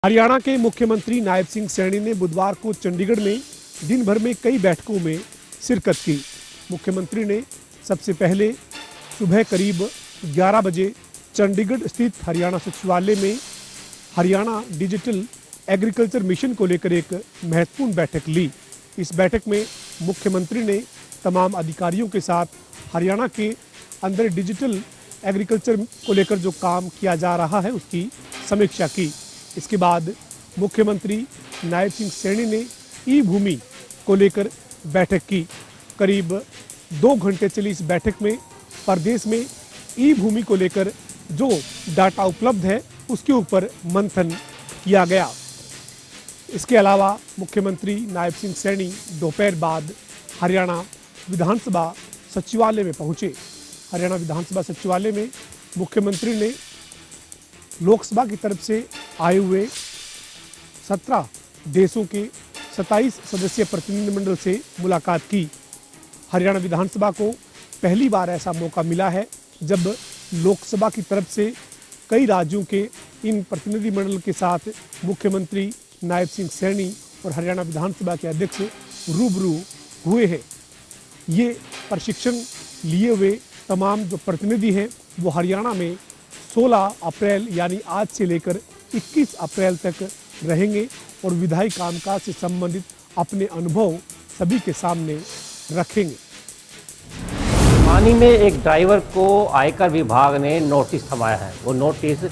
हरियाणा के मुख्यमंत्री नायब सिंह सैनी ने बुधवार को चंडीगढ़ में दिन भर में कई बैठकों में शिरकत की। मुख्यमंत्री ने सबसे पहले सुबह करीब 11 बजे चंडीगढ़ स्थित हरियाणा सचिवालय में हरियाणा डिजिटल एग्रीकल्चर मिशन को लेकर एक महत्वपूर्ण बैठक ली। इस बैठक में मुख्यमंत्री ने तमाम अधिकारियों के साथ हरियाणा के अंदर डिजिटल एग्रीकल्चर को लेकर जो काम किया जा रहा है उसकी समीक्षा की। इसके बाद मुख्यमंत्री नायब सिंह सैनी ने ई भूमि को लेकर बैठक की। करीब 2 घंटे चली इस बैठक में प्रदेश में ई भूमि को लेकर जो डाटा उपलब्ध है उसके ऊपर मंथन किया गया। इसके अलावा मुख्यमंत्री नायब सिंह सैनी दोपहर बाद हरियाणा विधानसभा सचिवालय में पहुंचे। हरियाणा विधानसभा सचिवालय में मुख्यमंत्री ने लोकसभा की तरफ से आए हुए 17 देशों के 27 सदस्यीय प्रतिनिधिमंडल से मुलाकात की। हरियाणा विधानसभा को पहली बार ऐसा मौका मिला है जब लोकसभा की तरफ से कई राज्यों के इन प्रतिनिधिमंडल के साथ मुख्यमंत्री नायब सिंह सैनी और हरियाणा विधानसभा के अध्यक्ष रूबरू हुए हैं। ये प्रशिक्षण लिए हुए तमाम जो प्रतिनिधि हैं वो हरियाणा में 16 अप्रैल यानी आज से लेकर 21 अप्रैल तक रहेंगे और विधायी कामकाज से संबंधित अपने अनुभव सभी के सामने रखेंगे। पानी में एक ड्राइवर को आयकर विभाग ने नोटिस थमाया है। वो नोटिस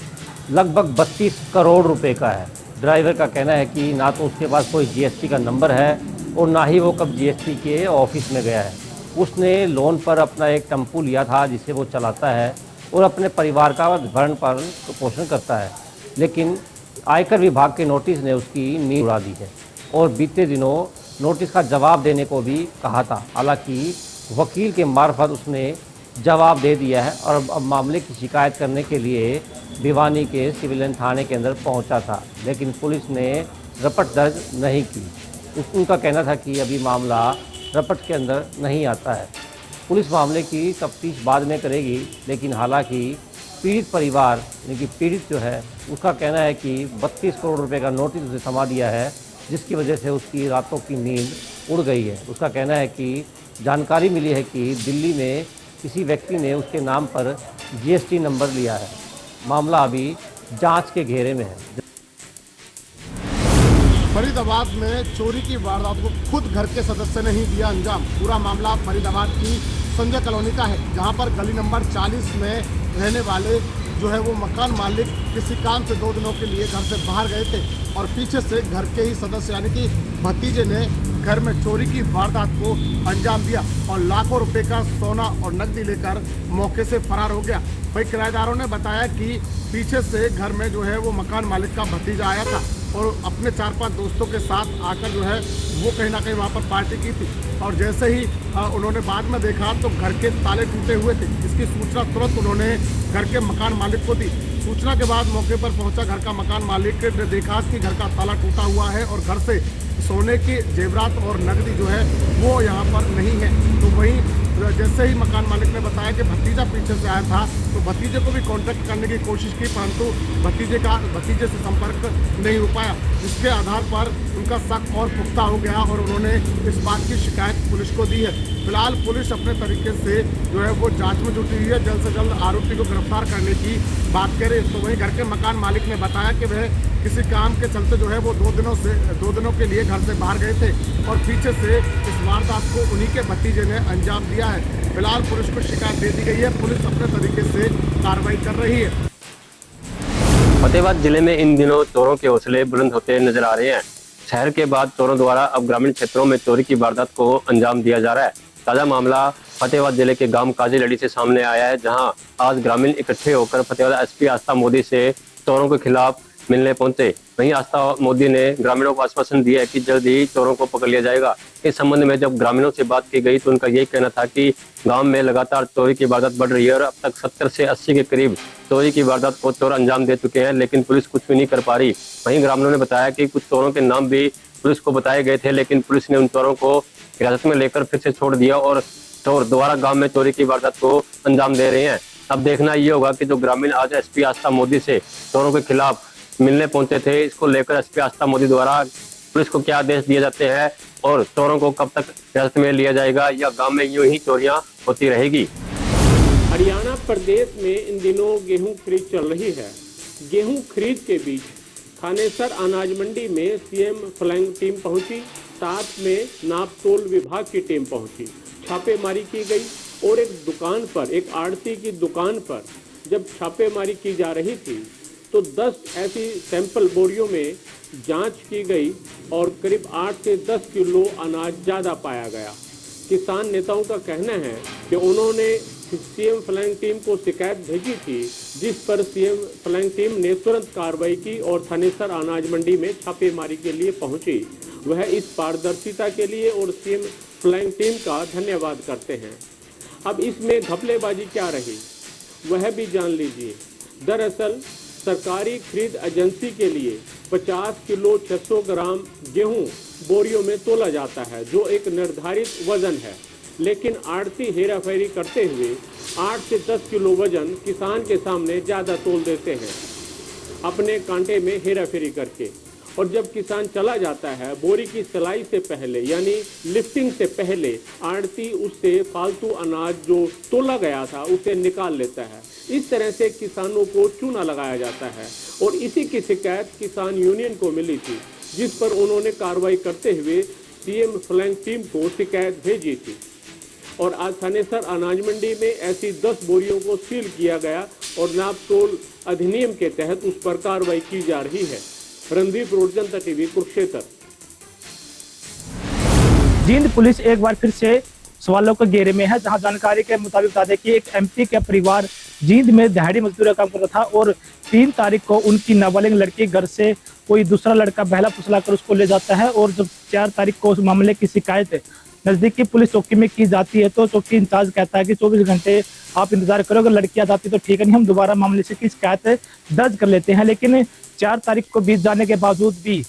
लगभग 32 करोड़ रुपए का है। ड्राइवर का कहना है कि ना तो उसके पास कोई जीएसटी का नंबर है और ना ही वो कब जीएसटी के ऑफिस में गया है। उसने लोन पर अपना एक टेम्पू लिया था जिसे वो चलाता है और अपने परिवार का भरण पोषण करता है, लेकिन आयकर विभाग के नोटिस ने उसकी नींद उड़ा दी है और बीते दिनों नोटिस का जवाब देने को भी कहा था। हालांकि वकील के मार्फत उसने जवाब दे दिया है और अब मामले की शिकायत करने के लिए भिवानी के सिविलियन थाने के अंदर पहुंचा था, लेकिन पुलिस ने रपट दर्ज नहीं की। उनका कहना था कि अभी मामला रपट के अंदर नहीं आता है। पुलिस मामले की तफ्तीश बाद में करेगी, लेकिन हालांकि पीड़ित परिवार यानी कि पीड़ित जो है उसका कहना है कि 32 करोड़ रुपए का नोटिस उसे थमा दिया है, जिसकी वजह से उसकी रातों की नींद उड़ गई है। उसका कहना है कि जानकारी मिली है कि दिल्ली में किसी व्यक्ति ने उसके नाम पर जीएसटी नंबर लिया है। मामला अभी जांच के घेरे में है। फरीदाबाद में चोरी की वारदात को खुद घर के सदस्य ने ही दिया अंजाम। पूरा मामला फरीदाबाद की संजय कॉलोनी का है, जहां पर गली नंबर 40 में रहने वाले जो है वो मकान मालिक किसी काम से 2 दिनों के लिए घर से बाहर गए थे और पीछे से घर के ही सदस्य यानी कि भतीजे ने घर में चोरी की वारदात को अंजाम दिया और लाखों रुपए का सोना और नकदी लेकर मौके से फरार हो गया। भाई किराएदारों ने बताया कि पीछे से घर में जो है वो मकान मालिक का भतीजा आया था और अपने 4-5 दोस्तों के साथ आकर जो है वो कहीं ना कहीं वहाँ पर पार्टी की थी और जैसे ही उन्होंने बाद में देखा तो घर के ताले टूटे हुए थे। इसकी सूचना तुरंत उन्होंने घर के मकान मालिक को दी। सूचना के बाद मौके पर पहुंचा घर का मकान मालिक ने देखा कि घर का ताला टूटा हुआ है और घर से सोने के जेवरात और नकदी जो है वो यहाँ पर नहीं है। तो वहीं जैसे ही मकान मालिक ने बताया कि भतीजा पीछे से आया था तो भतीजे को भी कांटेक्ट करने की कोशिश की, परंतु भतीजे से संपर्क नहीं हो पाया, जिसके आधार पर उनका शक और पुख्ता हो गया और उन्होंने इस बात की शिकायत पुलिस को दी है। फिलहाल पुलिस अपने तरीके से जो है वो जांच में जुटी हुई है, जल्द से जल्द आरोपी को गिरफ्तार करने की बात करे। तो वहीं घर के मकान मालिक ने बताया कि वह किसी काम के चलते जो है वो 2 दिनों के लिए घर से बाहर गए थे और पीछे से इस वारदात को उन्हीं के भतीजे ने अंजाम दिया है। फिलहाल पुलिस को शिकायत दे दी गई है, पुलिस अपने तरीके से कार्रवाई कर रही है। फतेहाबाद जिले में इन दिनों चोरों के हौसले बुलंद होते नजर आ रहे हैं। शहर के बाद चोरों द्वारा अब ग्रामीण क्षेत्रों में चोरी की वारदात को अंजाम दिया जा रहा है। ताजा मामला फतेहाबाद जिले के गांव काजी लड़ी से सामने आया है, जहां आज ग्रामीण इकट्ठे होकर फतेहाबाद एसपी आस्था मोदी से चोरों के खिलाफ मिलने पहुंचे। वहीं आस्था मोदी ने ग्रामीणों को आश्वासन दिया है कि जल्द ही चोरों को पकड़ लिया जाएगा। इस संबंध में जब ग्रामीणों से बात की गई तो उनका यही कहना था कि गांव में लगातार चोरी की वारदात बढ़ रही है और अब तक 70 से 80 के करीब चोरी की वारदात को चोर अंजाम दे चुके हैं, लेकिन पुलिस कुछ भी नहीं कर पा रही। वहीं ग्रामीणों ने बताया कि कुछ चोरों के नाम भी पुलिस को बताए गए थे, लेकिन पुलिस ने उन चोरों को हिरासत में लेकर फिर से छोड़ दिया और चोर दोबारा गांव में चोरी की वारदात को अंजाम दे रहे हैं। अब देखना ये होगा कि जो ग्रामीण आज एसपी आस्था मोदी से चोरों के खिलाफ मिलने पहुंचे थे। इसको लेकर एसपी आस्था मोदी द्वारा पुलिस को क्या आदेश दिए जाते हैं और चोरों को कब तक हिरासत में लिया जाएगा या गांव में यूं ही चोरियां होती रहेगी। हरियाणा प्रदेश में इन दिनों गेहूं खरीद चल रही है। गेहूं खरीद के बीच थानेसर अनाज मंडी में सीएम फ्लाइंग टीम पहुंची, साथ में नापतोल विभाग की टीम पहुंची। छापेमारी की गई और एक दुकान पर, एक आड़ती की दुकान पर जब छापेमारी की जा रही थी तो 10 ऐसी सैंपल बोरियों में जांच की गई और करीब 8 से 10 किलो अनाज ज़्यादा पाया गया। किसान नेताओं का कहना है कि उन्होंने सीएम फ्लाइंग टीम को शिकायत भेजी थी, जिस पर सीएम फ्लाइंग टीम ने तुरंत कार्रवाई की और थानेसर अनाज मंडी में छापेमारी के लिए पहुंची। वह इस पारदर्शिता के लिए और सीएम फ्लाइंग टीम का धन्यवाद करते हैं। अब इसमें घपलेबाजी क्या रही वह भी जान लीजिए। दरअसल सरकारी खरीद एजेंसी के लिए 50 किलो 600 ग्राम गेहूं बोरियों में तोला जाता है, जो एक निर्धारित वजन है, लेकिन आड़ती हेराफेरी करते हुए 8 से 10 किलो वजन किसान के सामने ज़्यादा तोल देते हैं अपने कांटे में हेराफेरी करके। और जब किसान चला जाता है, बोरी की सिलाई से पहले यानी लिफ्टिंग से पहले आड़ती उससे फालतू अनाज जो तोला गया था उसे निकाल लेता है। इस तरह से किसानों को चूना लगाया जाता है और इसी की शिकायत किसान यूनियन को मिली थी, जिस पर उन्होंने कार्रवाई करते हुए सीएम फ्लाइंग टीम को शिकायत भेजी थी। और आज थानेसर अनाज मंडी में ऐसी 10 बोरियों को सील किया गया और नापतोल अधिनियम के तहत उस पर कार्रवाई की जा रही है। रणदीप रोड, जनता टीवी, कुरुक्षेत्र। जींद पुलिस एक बार फिर से सवालों के घेरे में है, जहां जानकारी के मुताबिक बता दें कि एक एमपी का परिवार जींद में दिहाड़ी मजदूरी का काम कर रहा था और 3 तारीख को उनकी नाबालिग लड़की घर से कोई दूसरा लड़का बहला फुसला कर उसको ले जाता है और जब 4 तारीख को उस मामले की शिकायत नजदीकी पुलिस चौकी में की जाती है तो चौकी इंचार्ज कहता है कि 24 घंटे आप इंतजार करो, अगर लड़की आ जाती तो ठीक है, नहीं हम दोबारा मामले से की शिकायत दर्ज कर लेते हैं। लेकिन 4 तारीख को बीत जाने के बावजूद भी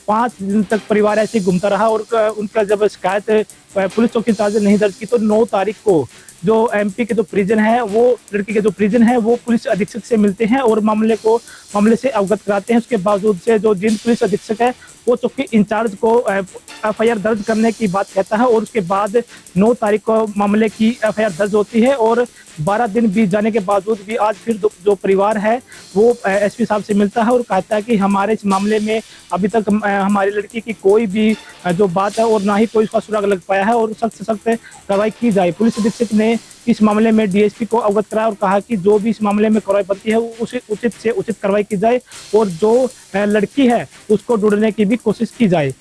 5 दिन तक परिवार ऐसे घूमता रहा और उनका जब शिकायत पुलिस चौकी इंचार्ज ने नहीं दर्ज की तो 9 तारीख को जो एमपी के जो परिजन है, वो लड़की के जो परिजन है वो पुलिस अधीक्षक से मिलते हैं और मामले से अवगत कराते हैं। उसके बावजूद से जो जींद पुलिस अधीक्षक है वो चौकी इंचार्ज को एफआईआर दर्ज करने की बात कहता है और उसके बाद 9 तारीख को मामले की एफआईआर दर्ज होती है और 12 दिन बीत जाने के बावजूद भी आज फिर जो परिवार है वो एसपी साहब से मिलता है और कहता है कि हमारे इस मामले में अभी तक हमारी लड़की की कोई भी जो बात है और ना ही कोई उसका सुराग लग पाया है और सख्त से सख्त कार्रवाई की जाए। पुलिस अधीक्षक ने इस मामले में डीएसपी को अवगत कराया और कहा कि जो भी इस मामले में कार्रवाई बनती है उसे उचित से उचित कार्रवाई की जाए और जो लड़की है उसको ढूंढने की भी कोशिश की जाए।